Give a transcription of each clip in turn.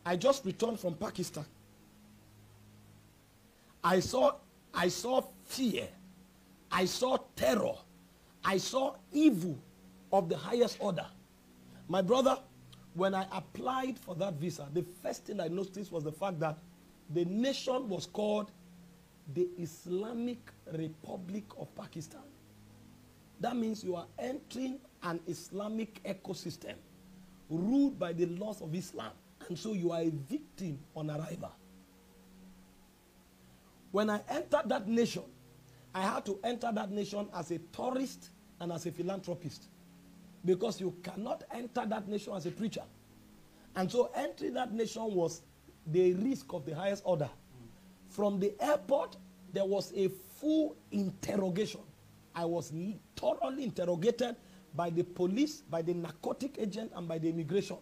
I just returned from Pakistan. I saw fear. I saw terror. I saw evil of the highest order. My brother, when I applied for that visa, the first thing I noticed was the fact that the nation was called the Islamic Republic of Pakistan. That means you are entering an Islamic ecosystem ruled by the laws of Islam. And so you are a victim on arrival. When I entered that nation, I had to enter that nation as a tourist and as a philanthropist. Because you cannot enter that nation as a preacher. And so entering that nation was the risk of the highest order. From the airport, there was a full interrogation. I was thoroughly interrogated by the police, by the narcotic agent, and by the immigration.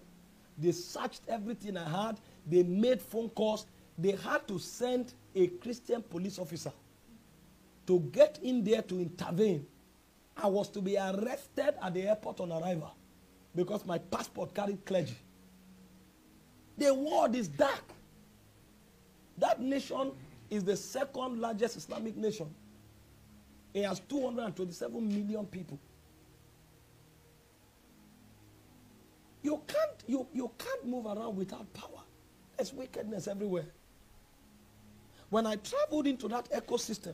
They searched everything I had. They made phone calls. They had to send a Christian police officer to get in there to intervene. I was to be arrested at the airport on arrival because my passport carried clergy. The world is dark. That nation is the second largest Islamic nation. It has 227 million people. You can't move around without power. There's wickedness everywhere. When I traveled into that ecosystem,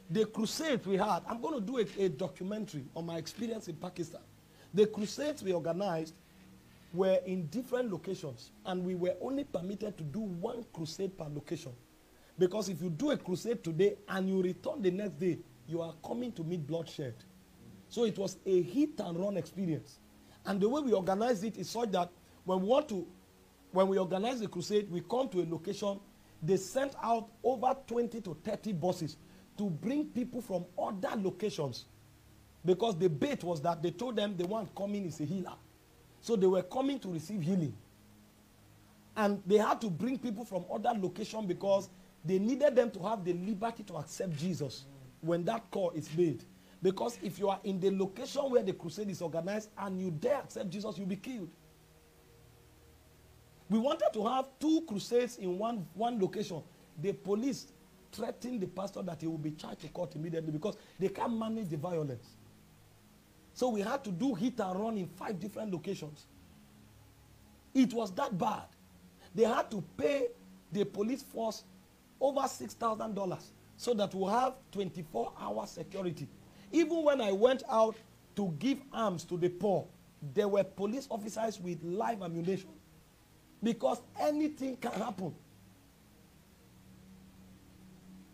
the crusades we had, I'm going to do a documentary on my experience in Pakistan. The crusades we organized were in different locations, and we were only permitted to do one crusade per location. Because if you do a crusade today and you return the next day, you are coming to meet bloodshed. So it was a hit and run experience. And the way we organized it is such that when we organize the crusade, we come to a location, they sent out over 20 to 30 buses to bring people from other locations. Because the bait was that they told them the one coming is a healer. So they were coming to receive healing. And they had to bring people from other locations because they needed them to have the liberty to accept Jesus when that call is made. Because if you are in the location where the crusade is organized and you dare accept Jesus, you'll be killed. We wanted to have 2 crusades in one location. The police threatened the pastor that he will be charged to court immediately because they can't manage the violence. So we had to do hit and run in 5 different locations. It was that bad. They had to pay the police force over $6,000 so that we'll have 24-hour security. Even when I went out to give arms to the poor, there were police officers with live ammunition. Because anything can happen.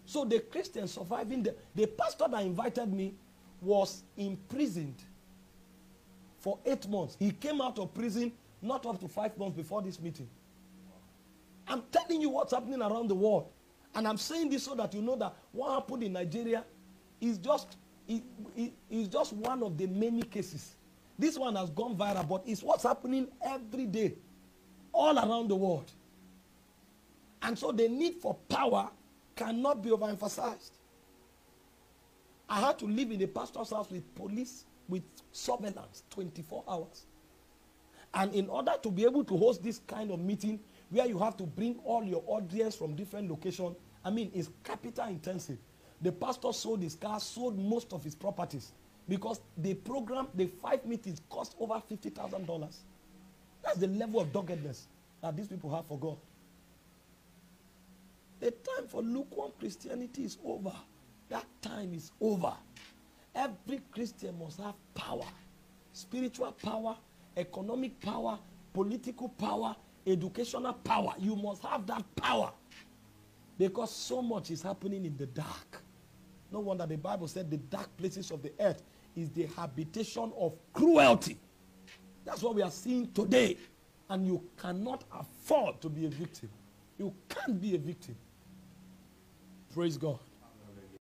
So the Christians surviving, the pastor that invited me was imprisoned for 8 months. He came out of prison not up to 5 months before this meeting. I'm telling you what's happening around the world. And I'm saying this so that you know that what happened in Nigeria is just one of the many cases. This one has gone viral, but it's what's happening every day, all around the world. And so the need for power cannot be overemphasized. I had to live in the pastor's house with police, with surveillance, 24 hours. And in order to be able to host this kind of meeting, where you have to bring all your audience from different locations, I mean, it's capital intensive. The pastor sold his car, sold most of his properties, because the program, the 5 meetings cost over $50,000. That's the level of doggedness that these people have for God. The time for lukewarm Christianity is over. That time is over. Every Christian must have power. Spiritual power, economic power, political power, educational power. You must have that power. Because so much is happening in the dark. No wonder the Bible said the dark places of the earth is the habitation of cruelty. That's what we are seeing today. And you cannot afford to be a victim. You can't be a victim. Praise God.